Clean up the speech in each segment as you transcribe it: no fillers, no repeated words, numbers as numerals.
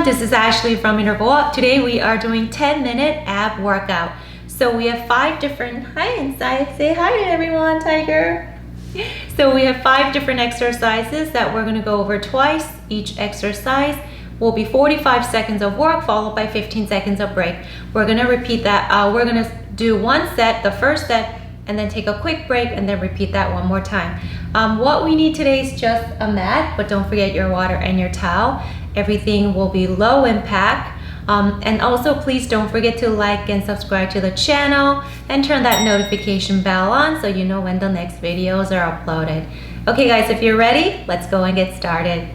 this is Ashley from IntervalUp. Today we are doing 10-minute ab workout. So we have 5 different, hi inside, say hi to everyone, Tiger. So we have 5 different exercises that we're going to go over twice. Each exercise will be 45 seconds of work followed by 15 seconds of break. We're going to repeat that. We're going to do one set, the first set, and then take a quick break and then repeat that one more time. What we need today is just a mat, but don't forget your water and your towel. Everything will be low impact. And also please don't forget to like and subscribe to the channel and turn that notification bell on so you know when the next videos are uploaded. Okay guys, if you're ready, let's go and get started.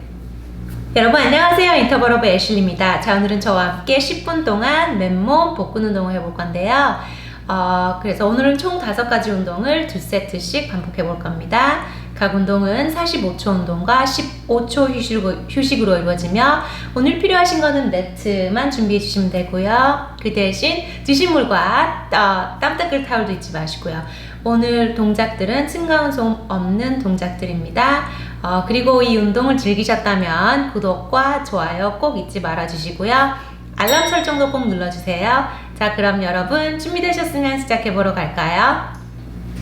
여러분 안녕하세요. 인터벌업의 애슐리입니다. 자, 오늘은 저와 함께 10분 동안 맨몸 복근 운동을 해볼 건데요. 그래서 오늘은 총 5가지 운동을 2세트씩 반복해 볼 겁니다. 각 운동은 45초 운동과 15초 휴식으로 이루어지며 오늘 필요하신 거는 매트만 준비해 주시면 되고요. 그 대신 드신 물과 땀 닦을 타올도 잊지 마시고요. 오늘 동작들은 층간소음 없는 동작들입니다. 그리고 이 운동을 즐기셨다면 구독과 좋아요 꼭 잊지 말아 주시고요. 알람 설정도 꼭 눌러주세요. 자, 그럼 여러분 준비되셨으면 시작해보러 갈까요?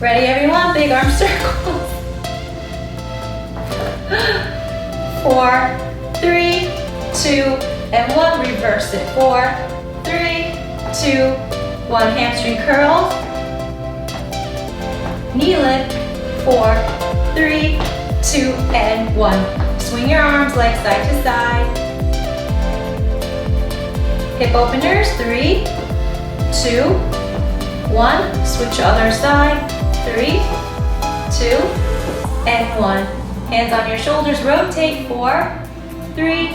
Ready everyone? Big arm circles. 4, 3, 2, and 1. Reverse it. 4, 3, 2, 1. Hamstring curls. Knee lift. 4, 3, 2, and 1. Swing your arms legs side to side. Hip openers. 3, 2, 1. Switch other side. 3, 2, and 1. Hands on your shoulders. Rotate. 4, 3,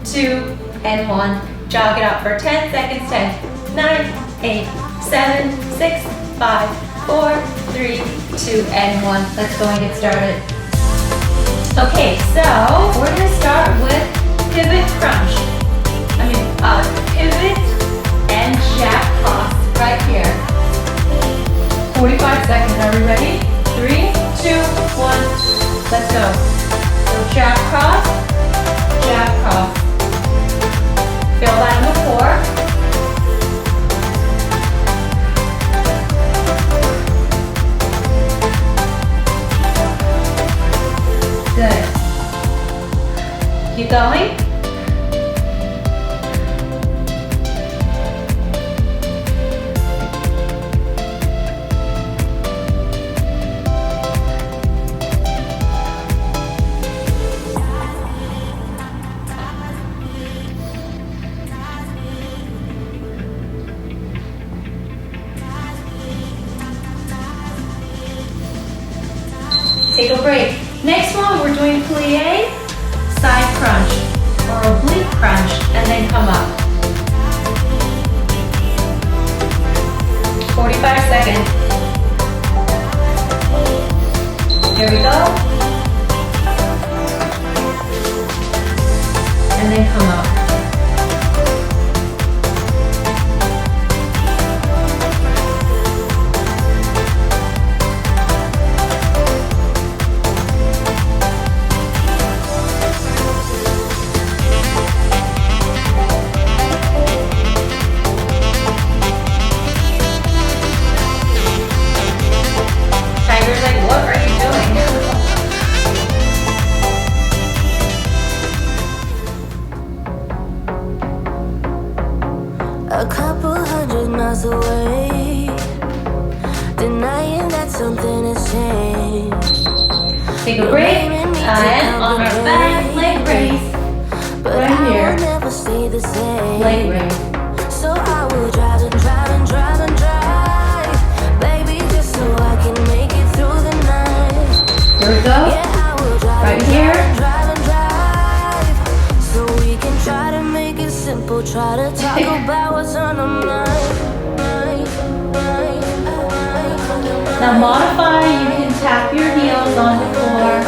2, and 1. Jog it out for 10 seconds. 10, 9, 8, 7, 6, 5, 4, 3, 2, and 1. Let's go and get started. Okay, so we're going to start with pivot crunch. Pivot and jab cross right here. 45 seconds. Are we ready? 3, 2, 1. Let's go. So jab cross, jab cross. Feel that on the floor. Good. Keep going. Take a break. Next one, we're doing plie, side crunch, or oblique crunch, and then come up. 45 seconds. Here we go. And then come up. A couple 100 miles away, denying that something has changed. Take a break and on our back leg raise. Right here. Never stay the same. Leg raise. So I will drive and drive and drive and drive, baby, just so I can make it through the night. Here we go. Yeah, I will drive right and here. drive and drive, so we can try to make it simple. Try to talk about what's on our mind. Now modify, you can tap your heels on the floor.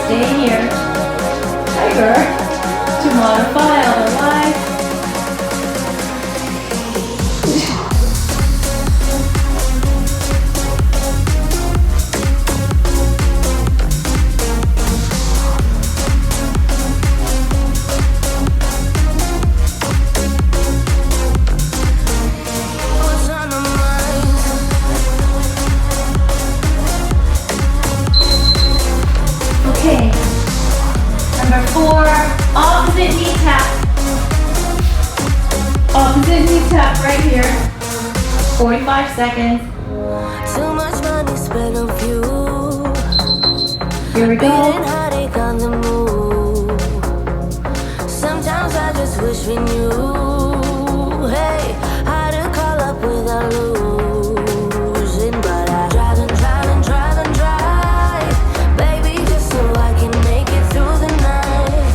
Stay here. Tiger. To modify, otherwise. Okay. Number 4, opposite knee tap. Opposite knee tap right here. 45 seconds. Too much money spent on fuel. Here we go. Feeling heartache on the move. Sometimes I just wish we knew, hey, how to call up without losing. But I drive and drive and drive and drive, baby, just so I can make it through the night.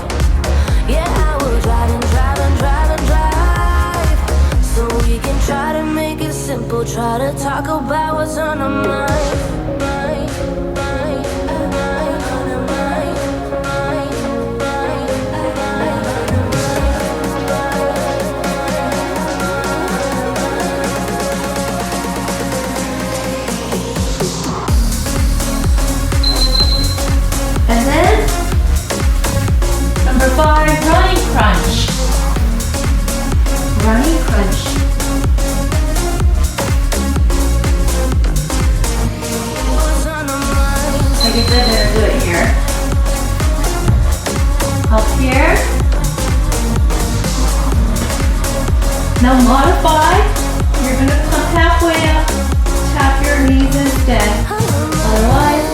Yeah, I will drive and drive and drive and drive, so we can try to make it simple. Try to talk about what's on our mind. And then, number 5, running crunch. Running crunch. Like I said, I'm gonna do it here. Up here. Now modify. You're gonna come halfway up. Tap your knees instead. Otherwise,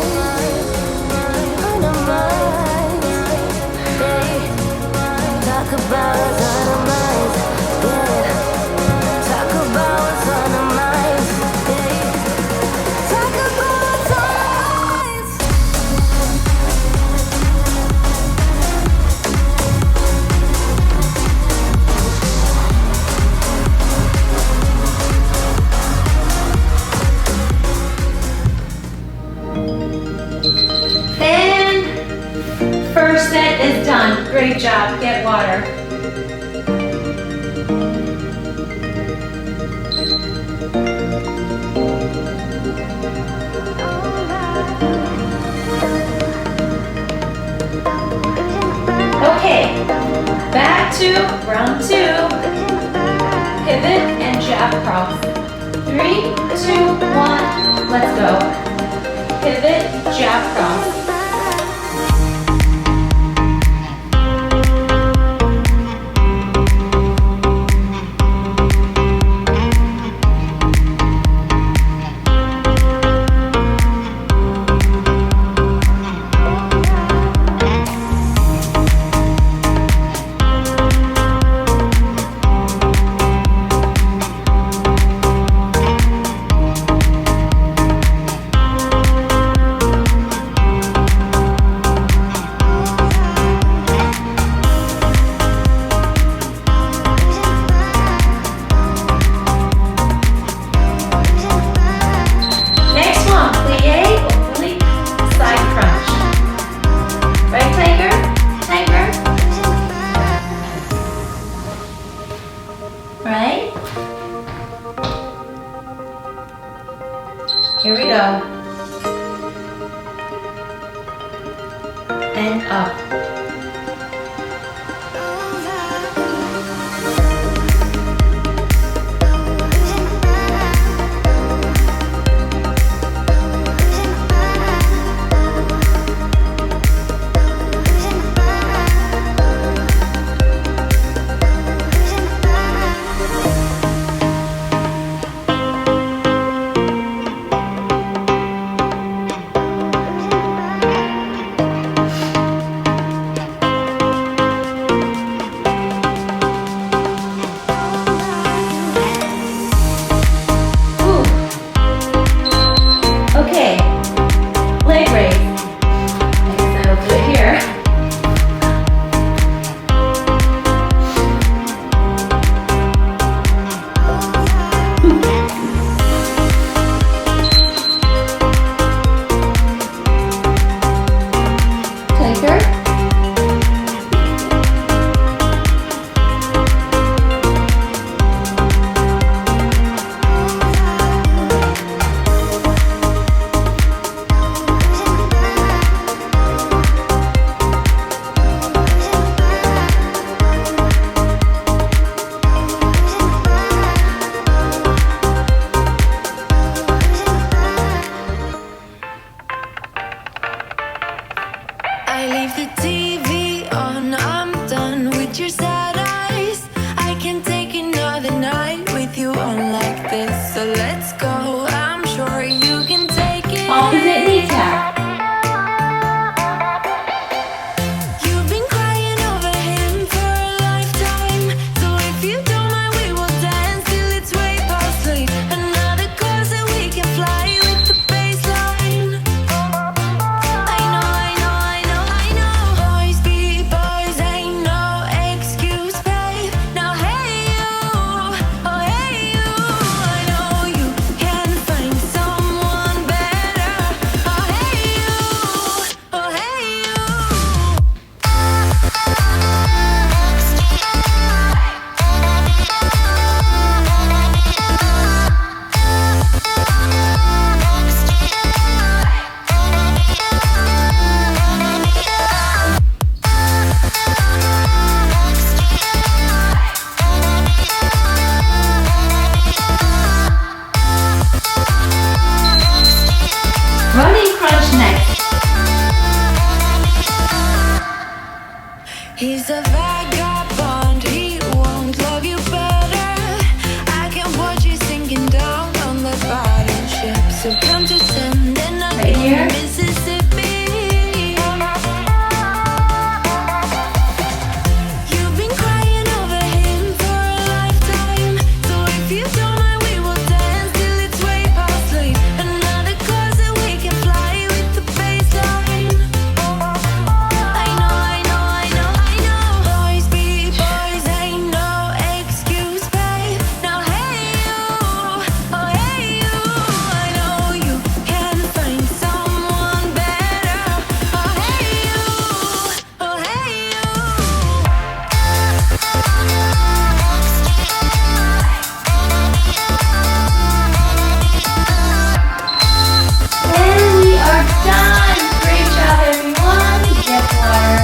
talk about what's on our minds, yeah. Talk about what's on our minds, yeah. Talk about what's on our minds. and first set is done. Great job. Get water. Okay, back to round 2. Pivot and jab cross. 3, 2, 1, let's go. Pivot, jab cross. Here we go. And up. I leave the TV on, I'm done with your sad eyes. I can take another night with you on like this. So let's go, I'm sure you can take it. Opposite knee tap. You've been crying over him for a lifetime. So if you don't mind, we will dance till it's way past late. Another course that we can fly with the baseline. I know. Boys be boys, ain't no excuse, babe. Now hey you, oh hey you. I know you can find someone better. Oh hey you, oh hey you. Running crunch next. He's a vagabond, he won't love you better. I can watch you sinking down on the battleship. So come to send and I'll Right here. Mississippi. You've been crying over him for a lifetime. So if you don't mind, we will dance till it's way past late. Another course that we can fly with the baseline. I know. Boys be boys, ain't no excuse, babe. Now hey you, oh hey you. I know you can find someone better. Oh hey you, oh hey you. And we are done. Great job, everyone. Get water.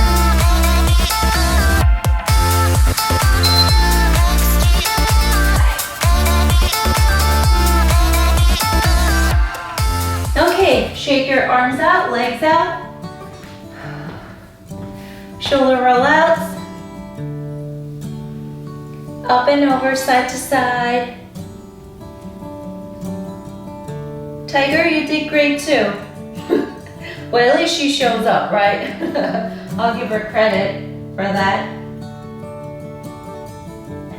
Okay, shake your arms out, legs out. Shoulder rollouts. Up and over, side to side. Tiger, you did great too. Well, at least she shows up, right? I'll give her credit for that.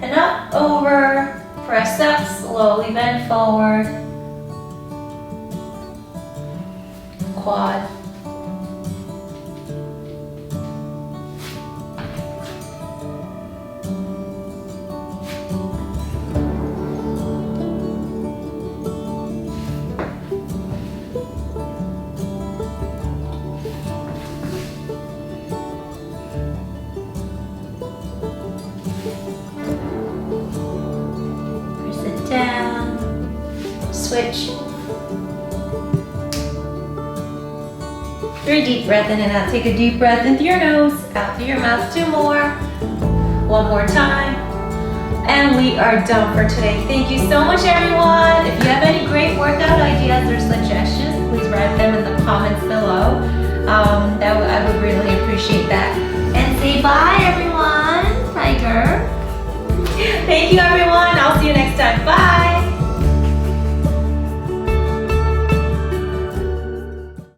And up, over, press up, slowly bend forward. Quad. Press it down. Switch. 3 deep breath in and out. Take a deep breath in through your nose, out through your mouth. 2 more. 1 more time. And we are done for today. Thank you so much, everyone. If you have any great workout ideas or suggestions, please write them in the comments below. I would really appreciate that. And say bye, everyone. Tiger. Thank you, everyone.